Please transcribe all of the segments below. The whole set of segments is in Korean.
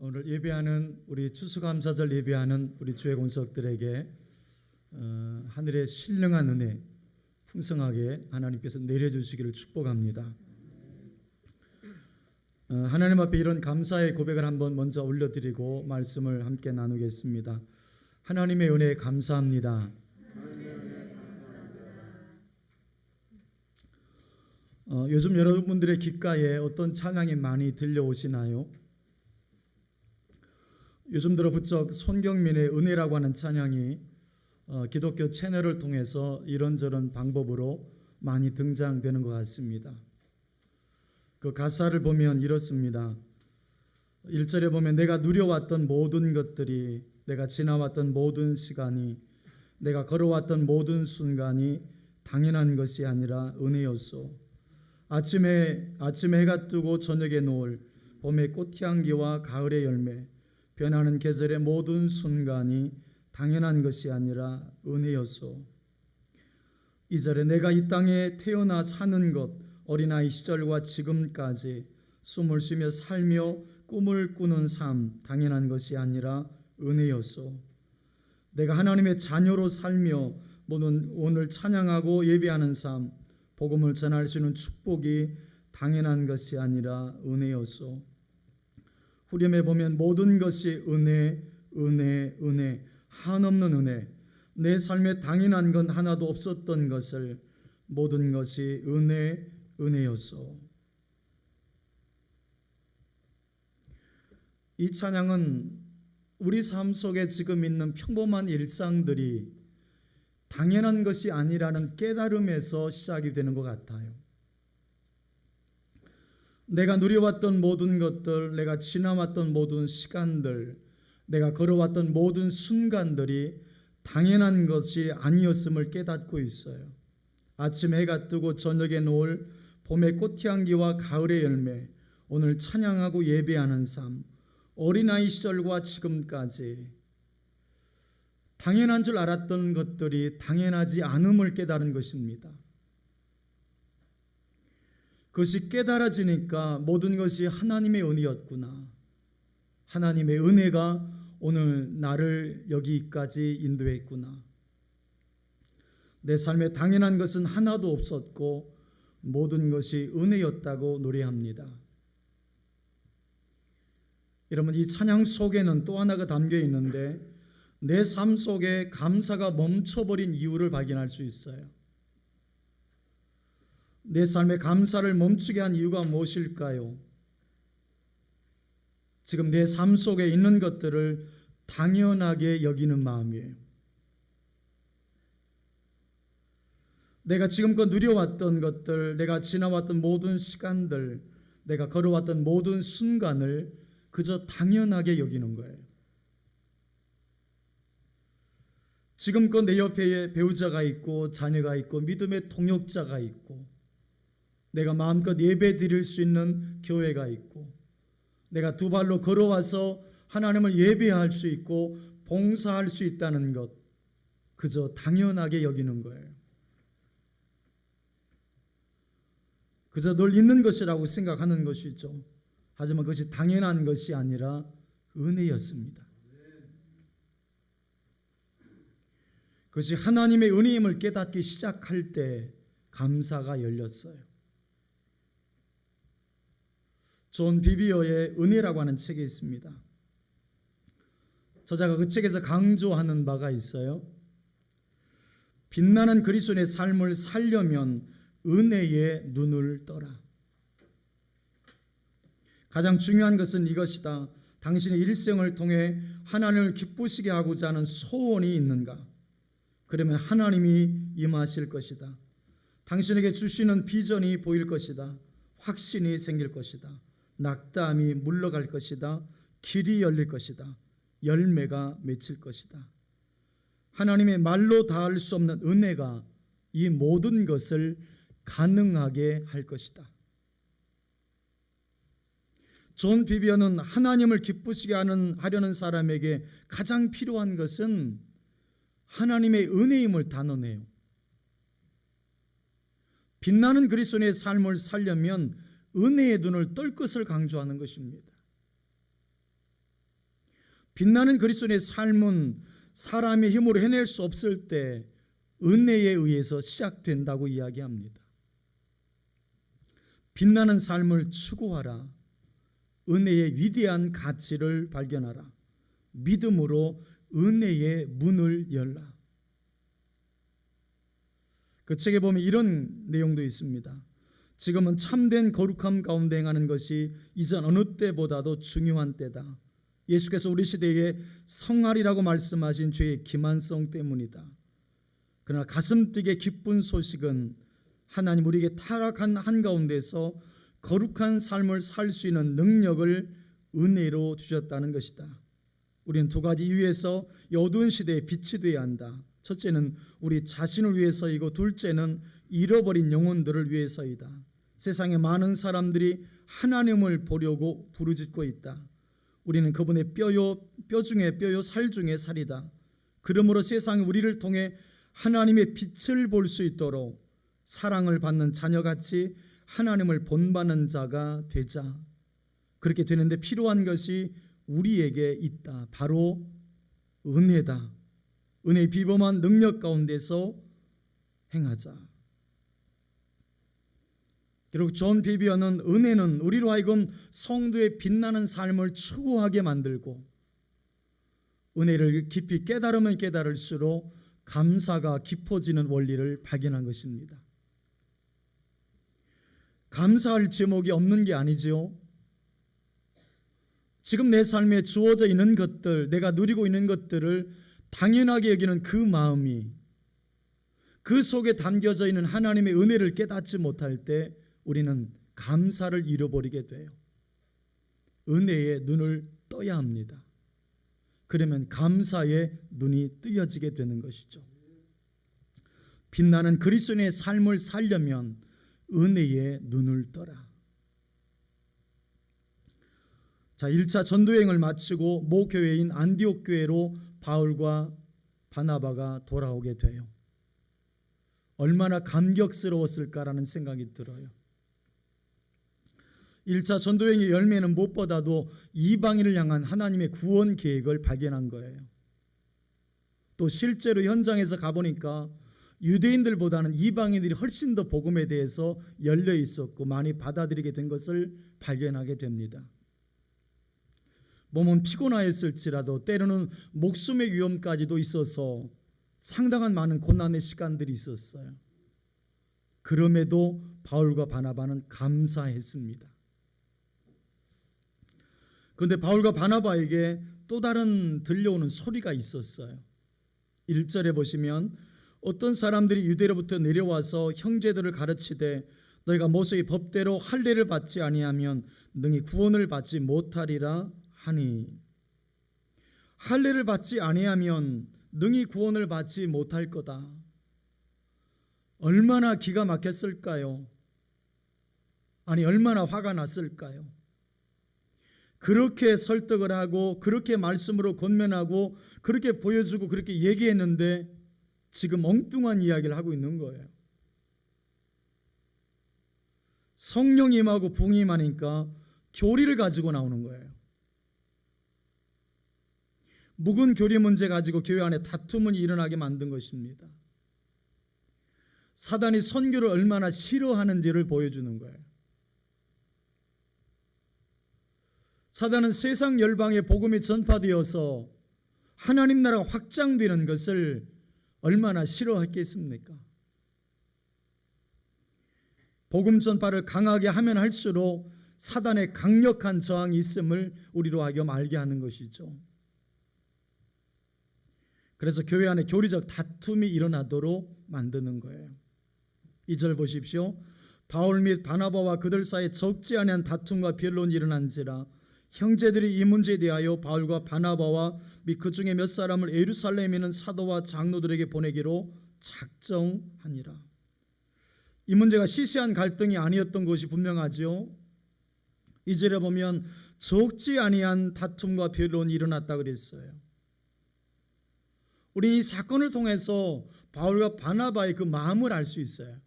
오늘 예배하는 우리 추수감사절 예배하는 우리 주의 권속들에게 하늘의 신령한 은혜 풍성하게 하나님께서 내려주시기를 축복합니다. 하나님 앞에 이런 감사의 고백을 한번 먼저 올려드리고 말씀을 함께 나누겠습니다. 하나님의 은혜에 감사합니다. 요즘 여러분들의 귓가에 어떤 찬양이 많이 들려오시나요? 요즘 들어 부쩍 손경민의 은혜라고 하는 찬양이 기독교 채널을 통해서 이런저런 방법으로 많이 등장되는 것 같습니다. 그 가사를 보면 이렇습니다. 1절에 보면 내가 누려왔던 모든 것들이, 내가 지나왔던 모든 시간이, 내가 걸어왔던 모든 순간이 당연한 것이 아니라 은혜였소. 아침에 해가 뜨고 저녁에 노을, 봄의 꽃향기와 가을의 열매, 변하는 계절의 모든 순간이 당연한 것이 아니라 은혜였소. 2절에 내가 이 땅에 태어나 사는 것, 어린아이 시절과 지금까지 숨을 쉬며 살며 꿈을 꾸는 삶, 당연한 것이 아니라 은혜였소. 내가 하나님의 자녀로 살며 오늘 찬양하고 예배하는 삶, 복음을 전할 수 있는 축복이 당연한 것이 아니라 은혜였소. 후렴에 보면 모든 것이 은혜, 은혜, 은혜, 한없는 은혜, 내 삶에 당연한 건 하나도 없었던 것을 모든 것이 은혜, 은혜였소. 이 찬양은 우리 삶 속에 지금 있는 평범한 일상들이 당연한 것이 아니라는 깨달음에서 시작이 되는 것 같아요. 내가 누려왔던 모든 것들, 내가 지나왔던 모든 시간들, 내가 걸어왔던 모든 순간들이 당연한 것이 아니었음을 깨닫고 있어요. 아침에 해가 뜨고 저녁에 노을, 봄의 꽃향기와 가을의 열매, 오늘 찬양하고 예배하는 삶, 어린아이 시절과 지금까지 당연한 줄 알았던 것들이 당연하지 않음을 깨달은 것입니다. 그것이 깨달아지니까 모든 것이 하나님의 은혜였구나. 하나님의 은혜가 오늘 나를 여기까지 인도했구나. 내 삶에 당연한 것은 하나도 없었고 모든 것이 은혜였다고 노래합니다. 여러분, 이 찬양 속에는 또 하나가 담겨 있는데 내 삶 속에 감사가 멈춰버린 이유를 발견할 수 있어요. 내 삶에 감사를 멈추게 한 이유가 무엇일까요? 지금 내 삶 속에 있는 것들을 당연하게 여기는 마음이에요. 내가 지금껏 누려왔던 것들, 내가 지나왔던 모든 시간들, 내가 걸어왔던 모든 순간을 그저 당연하게 여기는 거예요. 지금껏 내 옆에 배우자가 있고 자녀가 있고 믿음의 동역자가 있고 내가 마음껏 예배 드릴 수 있는 교회가 있고 내가 두 발로 걸어와서 하나님을 예배할 수 있고 봉사할 수 있다는 것, 그저 당연하게 여기는 거예요. 그저 늘 있는 것이라고 생각하는 것이죠. 하지만 그것이 당연한 것이 아니라 은혜였습니다. 그것이 하나님의 은혜임을 깨닫기 시작할 때 감사가 열렸어요. 존 비비어의 은혜라고 하는 책이 있습니다. 저자가 그 책에서 강조하는 바가 있어요. 빛나는 그리스도인의 삶을 살려면 은혜에 눈을 떠라. 가장 중요한 것은 이것이다. 당신의 일생을 통해 하나님을 기쁘시게 하고자 하는 소원이 있는가? 그러면 하나님이 임하실 것이다. 당신에게 주시는 비전이 보일 것이다. 확신이 생길 것이다. 낙담이 물러갈 것이다. 길이 열릴 것이다. 열매가 맺힐 것이다. 하나님의 말로 다할 수 없는 은혜가 이 모든 것을 가능하게 할 것이다. 존 비비어는 하나님을 기쁘시게 하려는 사람에게 가장 필요한 것은 하나님의 은혜임을 단언해요. 빛나는 그리스도인의 삶을 살려면 은혜의 눈을 뜰 것을 강조하는 것입니다. 빛나는 그리스도의 삶은 사람의 힘으로 해낼 수 없을 때 은혜에 의해서 시작된다고 이야기합니다. 빛나는 삶을 추구하라. 은혜의 위대한 가치를 발견하라. 믿음으로 은혜의 문을 열라. 그 책에 보면 이런 내용도 있습니다. 지금은 참된 거룩함 가운데 행하는 것이 이전 어느 때보다도 중요한 때다. 예수께서 우리 시대에 성하리라고 말씀하신 죄의 기만성 때문이다. 그러나 가슴 뛰게 기쁜 소식은 하나님 우리에게 타락한 한가운데서 거룩한 삶을 살 수 있는 능력을 은혜로 주셨다는 것이다. 우리는 두 가지 이유에서 이 어두운 시대에 빛이 되어야 한다. 첫째는 우리 자신을 위해서이고 둘째는 잃어버린 영혼들을 위해서이다. 세상에 많은 사람들이 하나님을 보려고 부르짖고 있다. 우리는 그분의 뼈 중에 뼈요 살 중에 살이다. 그러므로 세상이 우리를 통해 하나님의 빛을 볼 수 있도록 사랑을 받는 자녀같이 하나님을 본받는 자가 되자. 그렇게 되는데 필요한 것이 우리에게 있다. 바로 은혜다. 은혜의 비범한 능력 가운데서 행하자. 그리고 존 비비어는 은혜는 우리로 하여금 성도의 빛나는 삶을 추구하게 만들고 은혜를 깊이 깨달으면 깨달을수록 감사가 깊어지는 원리를 발견한 것입니다. 감사할 제목이 없는 게 아니죠. 지금 내 삶에 주어져 있는 것들, 내가 누리고 있는 것들을 당연하게 여기는 그 마음이 그 속에 담겨져 있는 하나님의 은혜를 깨닫지 못할 때 우리는 감사를 잃어버리게 돼요. 은혜에 눈을 떠야 합니다. 그러면 감사의 눈이 뜨여지게 되는 것이죠. 빛나는 그리스도인의 삶을 살려면 은혜에 눈을 떠라. 자, 1차 전도여행을 마치고 모 교회인 안디옥 교회로 바울과 바나바가 돌아오게 돼요. 얼마나 감격스러웠을까라는 생각이 들어요. 1차 전도여행의 열매는 무엇보다도 이방인을 향한 하나님의 구원 계획을 발견한 거예요. 또 실제로 현장에서 가보니까 유대인들보다는 이방인들이 훨씬 더 복음에 대해서 열려 있었고 많이 받아들이게 된 것을 발견하게 됩니다. 몸은 피곤하였을지라도 때로는 목숨의 위험까지도 있어서 상당한 많은 고난의 시간들이 있었어요. 그럼에도 바울과 바나바는 감사했습니다. 그런데 바울과 바나바에게 또 다른 들려오는 소리가 있었어요. 1절에 보시면 어떤 사람들이 유대로부터 내려와서 형제들을 가르치되 너희가 모세의 법대로 할례를 받지 아니하면 능히 구원을 받지 못하리라 하니. 할례를 받지 아니하면 능히 구원을 받지 못할 거다. 얼마나 기가 막혔을까요? 아니 얼마나 화가 났을까요? 그렇게 설득을 하고 그렇게 말씀으로 권면하고 그렇게 보여주고 그렇게 얘기했는데 지금 엉뚱한 이야기를 하고 있는 거예요. 성령 임하고 붕 임하니까 교리를 가지고 나오는 거예요. 묵은 교리 문제 가지고 교회 안에 다툼을 일어나게 만든 것입니다. 사단이 선교를 얼마나 싫어하는지를 보여주는 거예요. 사단은 세상 열방에 복음이 전파되어서 하나님 나라가 확장되는 것을 얼마나 싫어했겠습니까? 복음 전파를 강하게 하면 할수록 사단의 강력한 저항이 있음을 우리로 하여금 알게 하는 것이죠. 그래서 교회 안에 교리적 다툼이 일어나도록 만드는 거예요. 2절 보십시오. 바울 및 바나바와 그들 사이에 적지 아니한 다툼과 변론이 일어난지라 형제들이 이 문제에 대하여 바울과 바나바와 및 그 중에 몇 사람을 예루살렘에 있는 사도와 장로들에게 보내기로 작정하니라. 이 문제가 시시한 갈등이 아니었던 것이 분명하지요. 2절에 보면 적지 아니한 다툼과 변론이 일어났다 그랬어요. 우리 이 사건을 통해서 바울과 바나바의 그 마음을 알 수 있어요.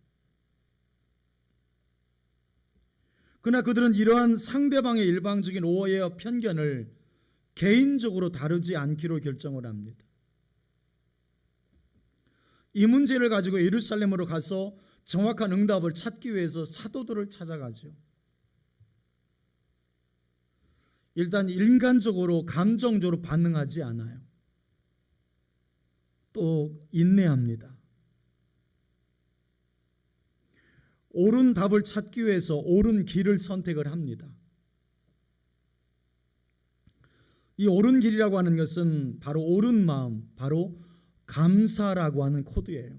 그러나 그들은 이러한 상대방의 일방적인 오해와 편견을 개인적으로 다루지 않기로 결정을 합니다. 이 문제를 가지고 예루살렘으로 가서 정확한 응답을 찾기 위해서 사도들을 찾아가죠. 일단 인간적으로 감정적으로 반응하지 않아요. 또 인내합니다. 옳은 답을 찾기 위해서 옳은 길을 선택을 합니다. 이 옳은 길이라고 하는 것은 바로 옳은 마음, 바로 감사라고 하는 코드예요.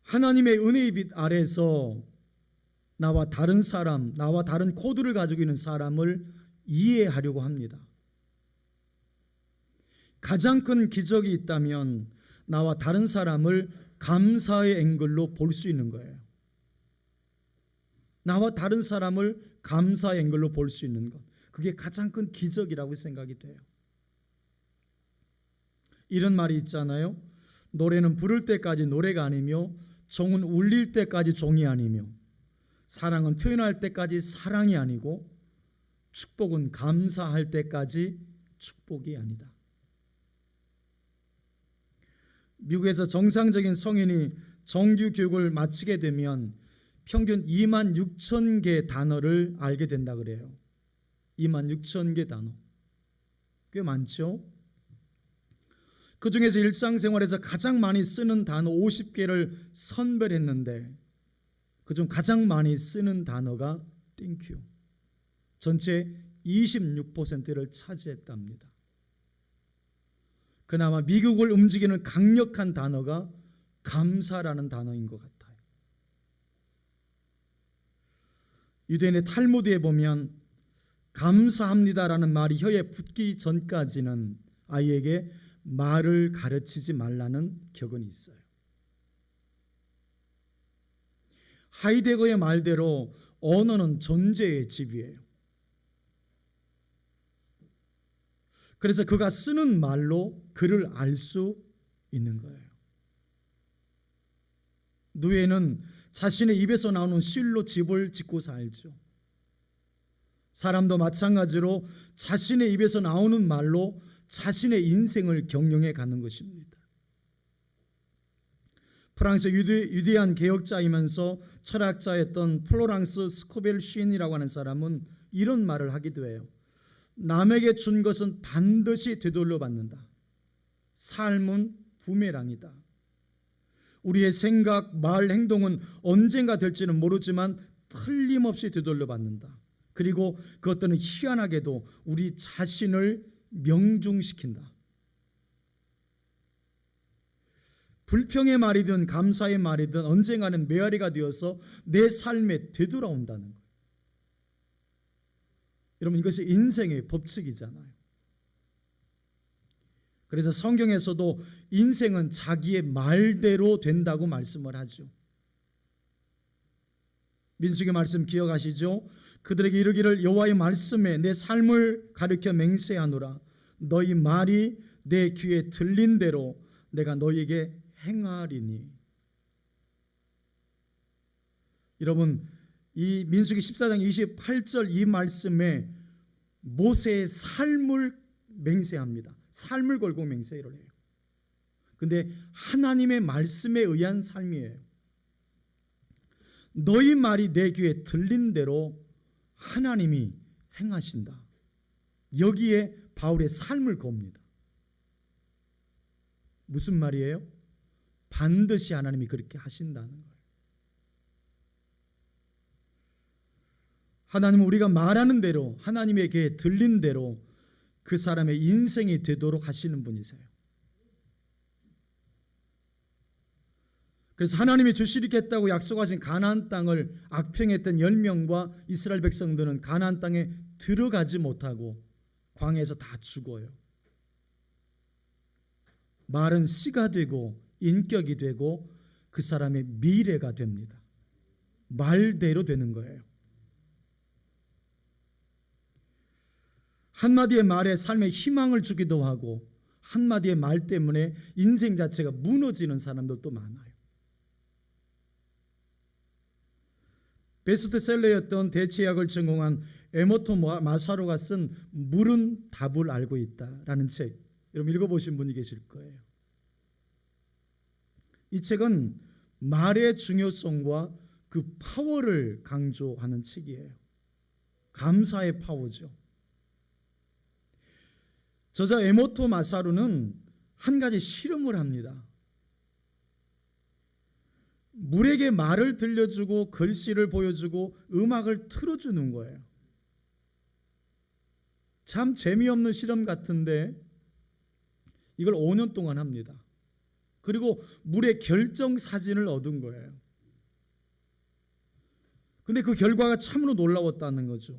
하나님의 은혜의 빛 아래에서 나와 다른 사람, 나와 다른 코드를 가지고 있는 사람을 이해하려고 합니다. 가장 큰 기적이 있다면 나와 다른 사람을 감사의 앵글로 볼 수 있는 거예요. 나와 다른 사람을 감사의 앵글로 볼 수 있는 것, 그게 가장 큰 기적이라고 생각이 돼요. 이런 말이 있잖아요. 노래는 부를 때까지 노래가 아니며 종은 울릴 때까지 종이 아니며 사랑은 표현할 때까지 사랑이 아니고 축복은 감사할 때까지 축복이 아니다. 미국에서 정상적인 성인이 정규 교육을 마치게 되면 평균 26,000개 단어를 알게 된다 그래요. 26,000개 단어. 꽤 많죠? 그 중에서 일상생활에서 가장 많이 쓰는 단어 50개를 선별했는데 그중 가장 많이 쓰는 단어가 땡큐. 전체 26%를 차지했답니다. 그나마 미국을 움직이는 강력한 단어가 감사라는 단어인 것 같아요. 유대인의 탈무드에 보면 감사합니다라는 말이 혀에 붙기 전까지는 아이에게 말을 가르치지 말라는 격언이 있어요. 하이데거의 말대로 언어는 존재의 집이에요. 그래서 그가 쓰는 말로 그를 알 수 있는 거예요. 누에는 자신의 입에서 나오는 실로 집을 짓고 살죠. 사람도 마찬가지로 자신의 입에서 나오는 말로 자신의 인생을 경영해 가는 것입니다. 프랑스 유대한 개혁자이면서 철학자였던 플로랑스 스코벨 시인이라고 하는 사람은 이런 말을 하기도 해요. 남에게 준 것은 반드시 되돌려 받는다. 삶은 부메랑이다. 우리의 생각, 말, 행동은 언젠가 될지는 모르지만 틀림없이 되돌려 받는다. 그리고 그것들은 희한하게도 우리 자신을 명중시킨다. 불평의 말이든 감사의 말이든 언젠가는 메아리가 되어서 내 삶에 되돌아온다는 거예요. 여러분, 이것이 인생의 법칙이잖아요. 그래서 성경에서도 인생은 자기의 말대로 된다고 말씀을 하죠. 민수기 말씀 기억하시죠? 그들에게 이르기를 여호와의 말씀에 내 삶을 가르쳐 맹세하노라. 너희 말이 내 귀에 들린 대로 내가 너희에게 행하리니. 여러분, 이 민수기 14장 28절 이 말씀에 모세의 삶을 맹세합니다. 삶을 걸고 맹세를 해요. 근데 하나님의 말씀에 의한 삶이에요. 너희 말이 내 귀에 들린 대로 하나님이 행하신다. 여기에 바울의 삶을 겁니다. 무슨 말이에요? 반드시 하나님이 그렇게 하신다는 거예요. 하나님은 우리가 말하는 대로, 하나님에게 들린 대로 그 사람의 인생이 되도록 하시는 분이세요. 그래서 하나님이 주시겠다고 약속하신 가나안 땅을 악평했던 10명과 이스라엘 백성들은 가나안 땅에 들어가지 못하고 광야에서 다 죽어요. 말은 씨가 되고 인격이 되고 그 사람의 미래가 됩니다. 말대로 되는 거예요. 한마디의 말에 삶에 희망을 주기도 하고 한마디의 말 때문에 인생 자체가 무너지는 사람들도 많아요. 베스트셀러였던 대체약을 전공한 에모토 마사로가 쓴 물은 답을 알고 있다라는 책, 여러분 읽어보신 분이 계실 거예요. 이 책은 말의 중요성과 그 파워를 강조하는 책이에요. 감사의 파워죠. 저자 에모토 마사루는 한 가지 실험을 합니다. 물에게 말을 들려주고 글씨를 보여주고 음악을 틀어주는 거예요. 참 재미없는 실험 같은데 이걸 5년 동안 합니다. 그리고 물의 결정 사진을 얻은 거예요. 근데 그 결과가 참으로 놀라웠다는 거죠.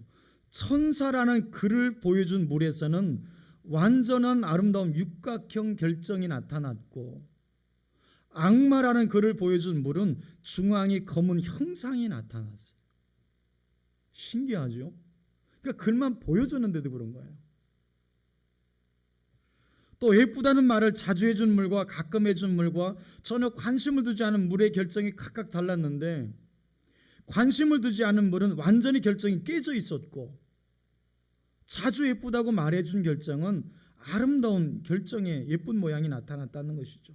천사라는 글을 보여준 물에서는 완전한 아름다운 육각형 결정이 나타났고, 악마라는 글을 보여준 물은 중앙이 검은 형상이 나타났어요. 신기하죠? 그러니까 글만 보여줬는데도 그런 거예요. 또 예쁘다는 말을 자주 해준 물과 가끔 해준 물과 전혀 관심을 두지 않은 물의 결정이 각각 달랐는데, 관심을 두지 않은 물은 완전히 결정이 깨져 있었고, 자주 예쁘다고 말해준 결정은 아름다운 결정의 예쁜 모양이 나타났다는 것이죠.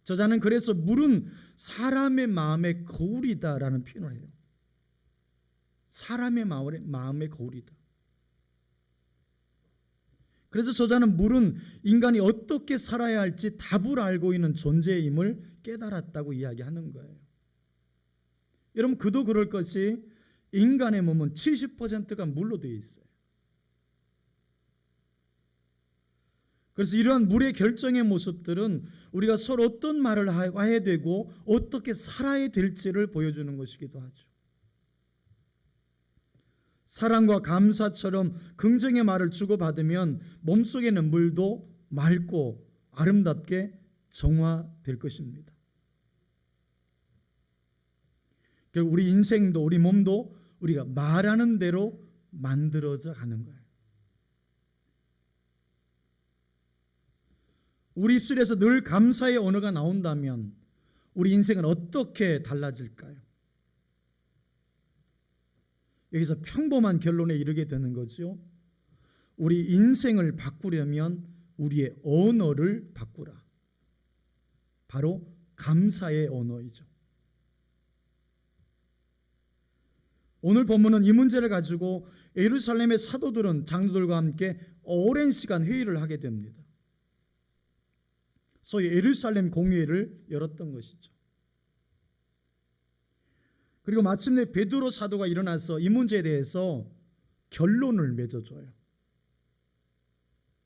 저자는 그래서 물은 사람의 마음의 거울이다라는 표현을 해요. 사람의 마음의 거울이다. 그래서 저자는 물은 인간이 어떻게 살아야 할지 답을 알고 있는 존재임을 깨달았다고 이야기하는 거예요. 여러분, 그도 그럴 것이 인간의 몸은 70%가 물로 되어 있어요. 그래서 이러한 물의 결정의 모습들은 우리가 서로 어떤 말을 해야 되고 어떻게 살아야 될지를 보여주는 것이기도 하죠. 사랑과 감사처럼 긍정의 말을 주고받으면 몸속에는 물도 맑고 아름답게 정화될 것입니다. 결국 우리 인생도 우리 몸도 우리가 말하는 대로 만들어져 가는 거예요. 우리 입술에서 늘 감사의 언어가 나온다면 우리 인생은 어떻게 달라질까요? 여기서 평범한 결론에 이르게 되는 거죠. 우리 인생을 바꾸려면 우리의 언어를 바꾸라. 바로 감사의 언어이죠. 오늘 본문은 이 문제를 가지고 예루살렘의 사도들은 장로들과 함께 오랜 시간 회의를 하게 됩니다. 소위 예루살렘 공회를 열었던 것이죠. 그리고 마침내 베드로 사도가 일어나서 이 문제에 대해서 결론을 맺어줘요.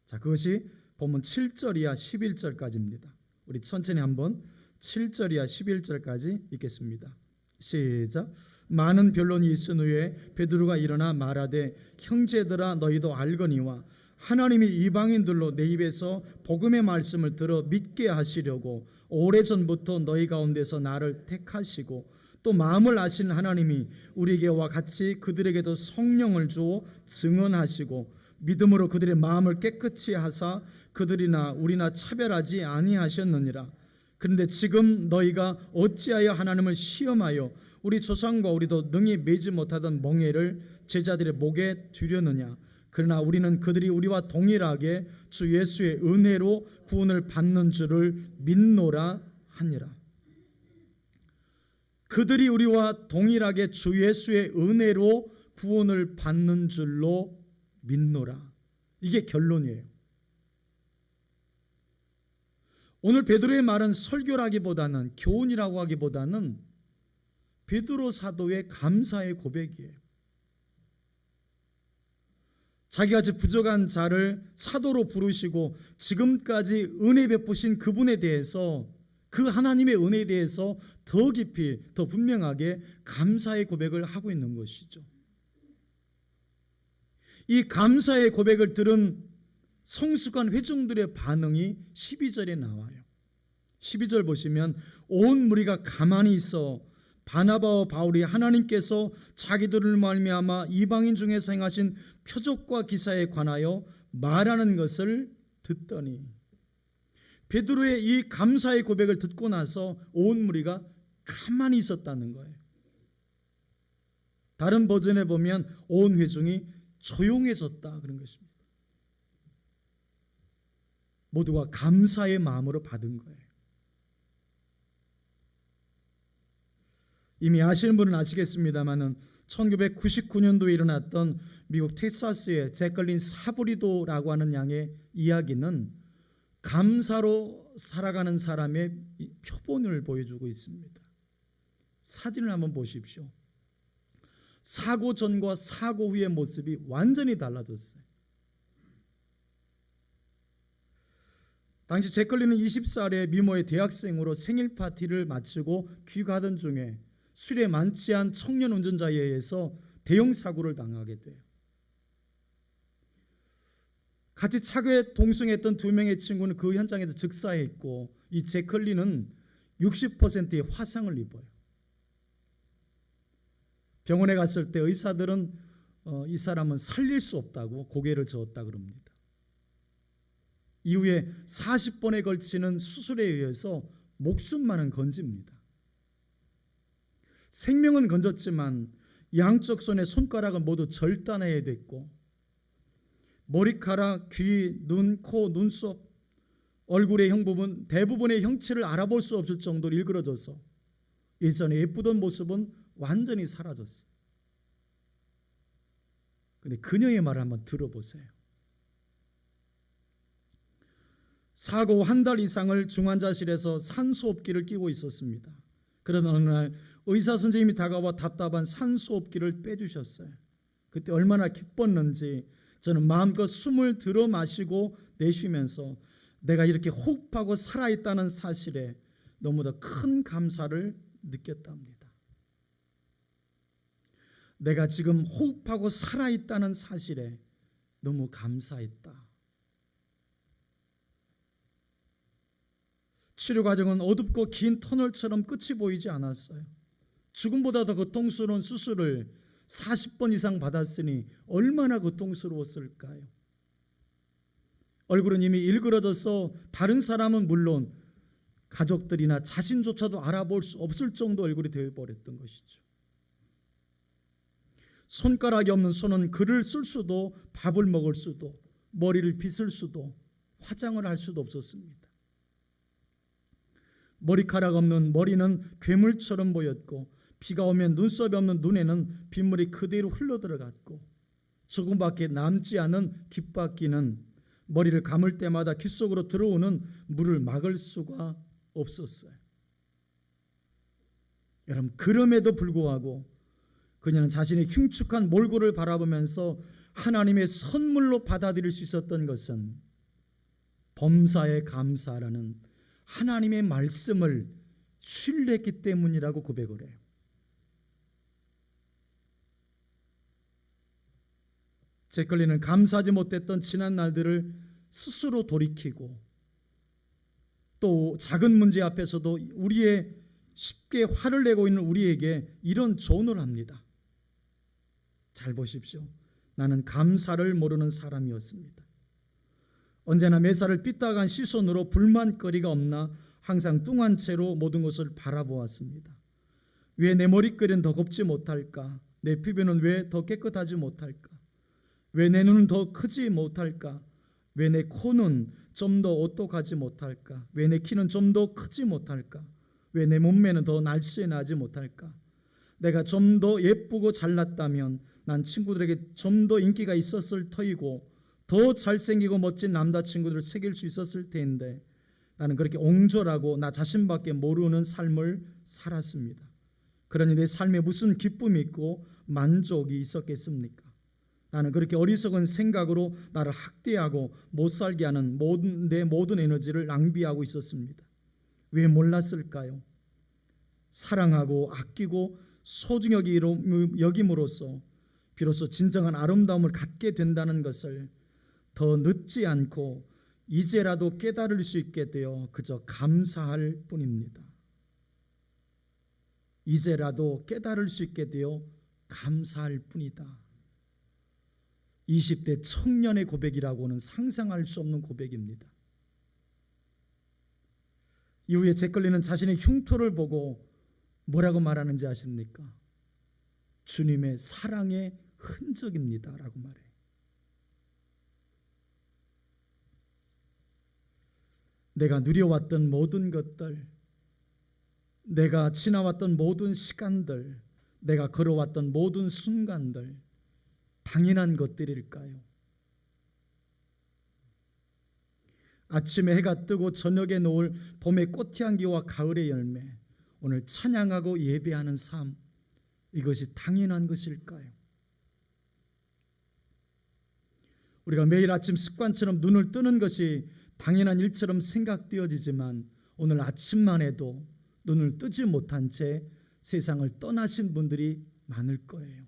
자, 그것이 본문 7절 이하 11절까지입니다. 우리 천천히 한번 7절 이하 11절까지 읽겠습니다. 시작. 많은 변론이 있은 후에 베드로가 일어나 말하되, 형제들아, 너희도 알거니와 하나님이 이방인들로 내 입에서 복음의 말씀을 들어 믿게 하시려고 오래전부터 너희 가운데서 나를 택하시고 또 마음을 아시는 하나님이 우리에게와 같이 그들에게도 성령을 주어 증언하시고 믿음으로 그들의 마음을 깨끗이 하사 그들이나 우리나 차별하지 아니하셨느니라. 그런데 지금 너희가 어찌하여 하나님을 시험하여 우리 조상과 우리도 능히 매지 못하던 멍에를 제자들의 목에 두려느냐. 그러나 우리는 그들이 우리와 동일하게 주 예수의 은혜로 구원을 받는 줄을 믿노라 하니라. 그들이 우리와 동일하게 주 예수의 은혜로 구원을 받는 줄로 믿노라. 이게 결론이에요. 오늘 베드로의 말은 설교라기보다는 교훈이라고 하기보다는 베드로 사도의 감사의 고백이에요. 자기같이 부족한 자를 사도로 부르시고 지금까지 은혜 베푸신 그분에 대해서, 그 하나님의 은혜에 대해서 더 깊이 더 분명하게 감사의 고백을 하고 있는 것이죠. 이 감사의 고백을 들은 성숙한 회중들의 반응이 12절에 나와요. 12절 보시면 온 무리가 가만히 있어 바나바와 바울이 하나님께서 자기들을 말미암아 이방인 중에서 행하신 표적과 기사에 관하여 말하는 것을 듣더니, 베드로의 이 감사의 고백을 듣고 나서 온 무리가 가만히 있었다는 거예요. 다른 버전에 보면 온 회중이 조용해졌다 그런 것입니다. 모두가 감사의 마음으로 받은 거예요. 이미 아시는 분은 아시겠습니다마는 1999년도에 일어났던 미국 텍사스의 제컬린 사브리도라고 하는 양의 이야기는 감사로 살아가는 사람의 표본을 보여주고 있습니다. 사진을 한번 보십시오. 사고 전과 사고 후의 모습이 완전히 달라졌어요. 당시 제컬린은 20살의 미모의 대학생으로 생일 파티를 마치고 귀가하던 중에 술에 만취한 청년 운전자에 의해서 대형 사고를 당하게 돼요. 같이 차에 동승했던 두 명의 친구는 그 현장에서 즉사했고 이 제컬린은 60%의 화상을 입어요. 병원에 갔을 때 의사들은 이 사람은 살릴 수 없다고 고개를 저었다 그럽니다. 이후에 40번에 걸치는 수술에 의해서 목숨만은 건집니다. 생명은 건졌지만 양쪽 손의 손가락은 모두 절단해야 됐고 머리카락, 귀, 눈, 코, 눈썹, 얼굴의 형 부분 대부분의 형체를 알아볼 수 없을 정도로 일그러져서 예전에 예쁘던 모습은 완전히 사라졌어요. 그런데 그녀의 말을 한번 들어보세요. 사고 한 달 이상을 중환자실에서 산소호흡기를 끼고 있었습니다. 그러던 어느 날 의사 선생님이 다가와 답답한 산소호흡기를 빼주셨어요. 그때 얼마나 기뻤는지 저는 마음껏 숨을 들어 마시고 내쉬면서 내가 이렇게 호흡하고 살아있다는 사실에 너무나 큰 감사를 느꼈답니다. 내가 지금 호흡하고 살아있다는 사실에 너무 감사했다. 치료 과정은 어둡고 긴 터널처럼 끝이 보이지 않았어요. 죽음보다 더 고통스러운 수술을 40번 이상 받았으니 얼마나 고통스러웠을까요? 얼굴은 이미 일그러져서 다른 사람은 물론 가족들이나 자신조차도 알아볼 수 없을 정도 얼굴이 되어버렸던 것이죠. 손가락이 없는 손은 글을 쓸 수도 밥을 먹을 수도 머리를 빗을 수도 화장을 할 수도 없었습니다. 머리카락 없는 머리는 괴물처럼 보였고 비가 오면 눈썹이 없는 눈에는 빗물이 그대로 흘러들어갔고 조금밖에 남지 않은 귓바퀴는 머리를 감을 때마다 귀 속으로 들어오는 물을 막을 수가 없었어요. 여러분, 그럼에도 불구하고 그녀는 자신의 흉측한 몰골을 바라보면서 하나님의 선물로 받아들일 수 있었던 것은 범사에 감사라는 하나님의 말씀을 신뢰했기 때문이라고 고백을 해요. 제컬린은 감사하지 못했던 지난 날들을 스스로 돌이키고 또 작은 문제 앞에서도 우리의 쉽게 화를 내고 있는 우리에게 이런 조언을 합니다. 잘 보십시오. 나는 감사를 모르는 사람이었습니다. 언제나 매사를 삐딱한 시선으로 불만거리가 없나 항상 뚱한 채로 모든 것을 바라보았습니다. 왜 내 머리결은 더 곱지 못할까? 내 피부는 왜 더 깨끗하지 못할까? 왜 내 눈은 더 크지 못할까? 왜 내 코는 좀 더 오똑하지 못할까? 왜 내 키는 좀 더 크지 못할까? 왜 내 몸매는 더 날씬하지 못할까? 내가 좀 더 예쁘고 잘났다면 난 친구들에게 좀 더 인기가 있었을 터이고 더 잘생기고 멋진 남자친구들을 새길 수 있었을 텐데 나는 그렇게 옹졸하고 나 자신밖에 모르는 삶을 살았습니다. 그러니 내 삶에 무슨 기쁨이 있고 만족이 있었겠습니까? 나는 그렇게 어리석은 생각으로 나를 학대하고 못살게 하는 내 모든 에너지를 낭비하고 있었습니다. 왜 몰랐을까요? 사랑하고 아끼고 소중하게 여김으로써 비로소 진정한 아름다움을 갖게 된다는 것을 더 늦지 않고 이제라도 깨달을 수 있게 되어 그저 감사할 뿐입니다. 이제라도 깨달을 수 있게 되어 감사할 뿐이다. 20대 청년의 고백이라고는 상상할 수 없는 고백입니다. 이후에 제컬린은 자신의 흉터를 보고 뭐라고 말하는지 아십니까? 주님의 사랑의 흔적입니다 라고 말해요. 내가 누려왔던 모든 것들, 내가 지나왔던 모든 시간들, 내가 걸어왔던 모든 순간들 당연한 것들일까요? 아침에 해가 뜨고 저녁에 놓을 봄의 꽃향기와 가을의 열매, 오늘 찬양하고 예배하는 삶, 이것이 당연한 것일까요? 우리가 매일 아침 습관처럼 눈을 뜨는 것이 당연한 일처럼 생각되어지지만 오늘 아침만 해도 눈을 뜨지 못한 채 세상을 떠나신 분들이 많을 거예요.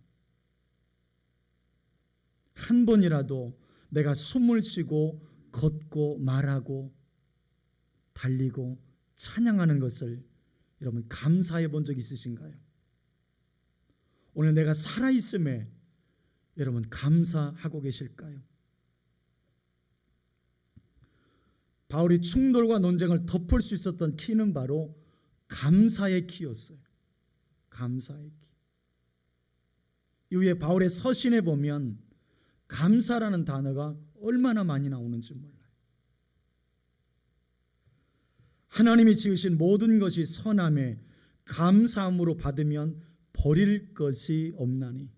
한 번이라도 내가 숨을 쉬고 걷고 말하고 달리고 찬양하는 것을 여러분 감사해 본 적 있으신가요? 오늘 내가 살아있음에 여러분 감사하고 계실까요? 바울이 충돌과 논쟁을 덮을 수 있었던 키는 바로 감사의 키였어요. 감사의 키. 이후에 바울의 서신에 보면 감사라는 단어가 얼마나 많이 나오는지 몰라요. 하나님이 지으신 모든 것이 선함에 감사함으로 받으면 버릴 것이 없나니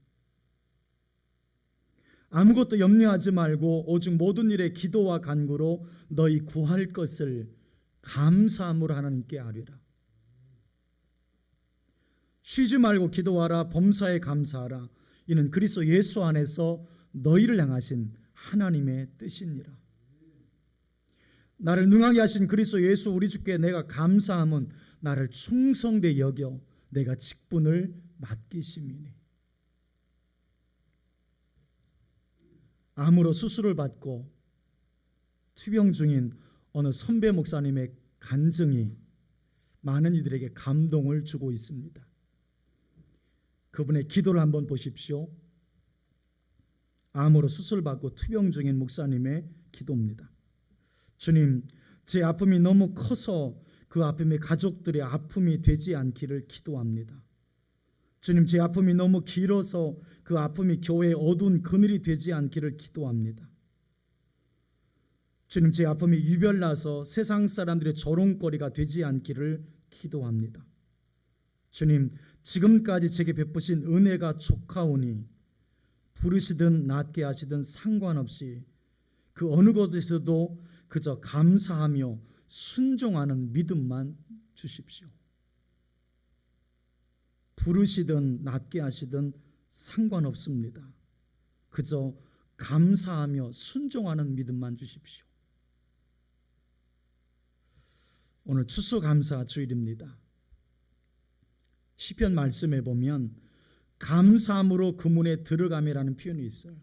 아무것도 염려하지 말고 오직 모든 일에 기도와 간구로 너희 구할 것을 감사함으로 하나님께 아뢰라. 쉬지 말고 기도하라. 범사에 감사하라. 이는 그리스도 예수 안에서 너희를 향하신 하나님의 뜻이니라. 나를 능하게 하신 그리스도 예수 우리 주께 내가 감사함은 나를 충성되이 여겨 내가 직분을 맡기심이니. 암으로 수술을 받고 투병 중인 어느 선배 목사님의 간증이 많은 이들에게 감동을 주고 있습니다. 그분의 기도를 한번 보십시오. 암으로 수술받고 투병 중인 목사님의 기도입니다. 주님, 제 아픔이 너무 커서 그 아픔이 가족들의 아픔이 되지 않기를 기도합니다. 주님, 제 아픔이 너무 길어서 그 아픔이 교회의 어두운 그늘이 되지 않기를 기도합니다. 주님, 제 아픔이 유별나서 세상 사람들의 조롱거리가 되지 않기를 기도합니다. 주님, 지금까지 제게 베푸신 은혜가 족하오니 부르시든 낫게 하시든 상관없이 그 어느 곳에서도 그저 감사하며 순종하는 믿음만 주십시오. 부르시든 낫게 하시든 상관없습니다. 그저 감사하며 순종하는 믿음만 주십시오. 오늘 추수감사 주일입니다. 시편 말씀에 보면 감사함으로 그 문에 들어감이라는 표현이 있어요.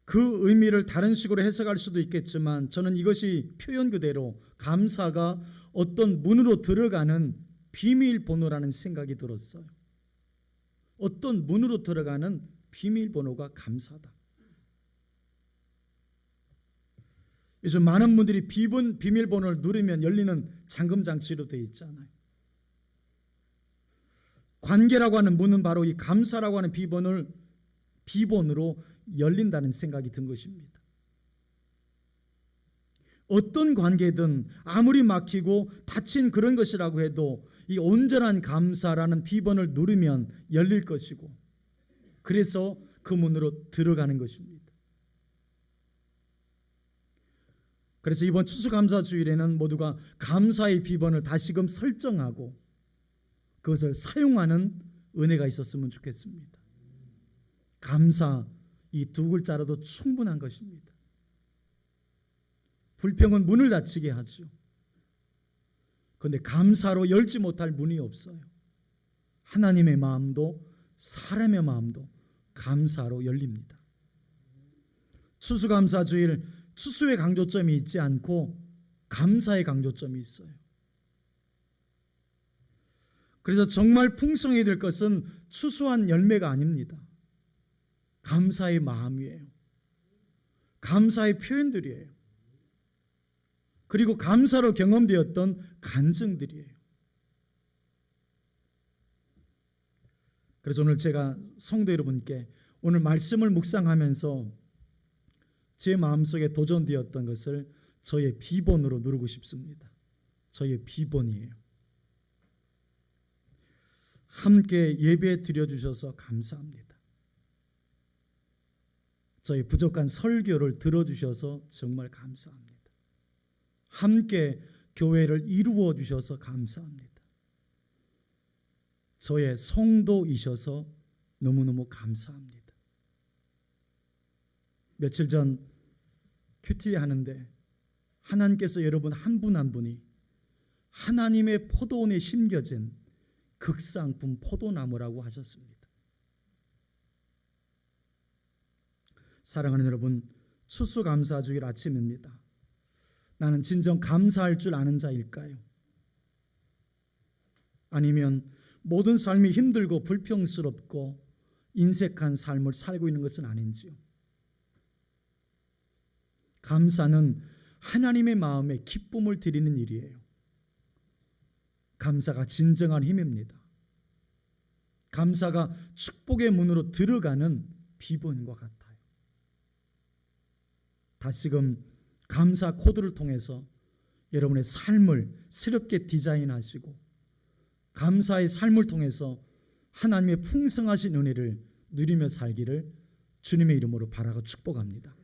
그 의미를 다른 식으로 해석할 수도 있겠지만 저는 이것이 표현 그대로 감사가 어떤 문으로 들어가는 비밀번호라는 생각이 들었어요. 어떤 문으로 들어가는 비밀번호가 감사다. 요즘 많은 분들이 비밀번호를 누르면 열리는 잠금장치로 되어 있잖아요. 관계라고 하는 문은 바로 이 감사라고 하는 비번으로 열린다는 생각이 든 것입니다. 어떤 관계든 아무리 막히고 닫힌 그런 것이라고 해도 이 온전한 감사라는 비번을 누르면 열릴 것이고 그래서 그 문으로 들어가는 것입니다. 그래서 이번 추수감사주일에는 모두가 감사의 비번을 다시금 설정하고 그것을 사용하는 은혜가 있었으면 좋겠습니다. 감사, 이 두 글자로도 충분한 것입니다. 불평은 문을 닫히게 하죠. 그런데 감사로 열지 못할 문이 없어요. 하나님의 마음도 사람의 마음도 감사로 열립니다. 추수감사주일, 추수의 강조점이 있지 않고 감사의 강조점이 있어요. 그래서 정말 풍성해야 될 것은 추수한 열매가 아닙니다. 감사의 마음이에요. 감사의 표현들이에요. 그리고 감사로 경험되었던 간증들이에요. 그래서 오늘 제가 성도 여러분께 오늘 말씀을 묵상하면서 제 마음속에 도전되었던 것을 저의 비본으로 누르고 싶습니다. 저의 비본이에요. 함께 예배 드려주셔서 감사합니다. 저희 부족한 설교를 들어주셔서 정말 감사합니다. 함께 교회를 이루어 주셔서 감사합니다. 저의 성도이셔서 너무너무 감사합니다. 며칠 전 큐티 하는데 하나님께서 여러분 한 분 한 분이 하나님의 포도원에 심겨진 극상품 포도나무라고 하셨습니다. 사랑하는 여러분, 추수감사주일 아침입니다. 나는 진정 감사할 줄 아는 자일까요? 아니면 모든 삶이 힘들고 불평스럽고 인색한 삶을 살고 있는 것은 아닌지요? 감사는 하나님의 마음에 기쁨을 드리는 일이에요. 감사가 진정한 힘입니다. 감사가 축복의 문으로 들어가는 비본과 같아요. 다시금 감사 코드를 통해서 여러분의 삶을 새롭게 디자인하시고 감사의 삶을 통해서 하나님의 풍성하신 은혜를 누리며 살기를 주님의 이름으로 바라고 축복합니다.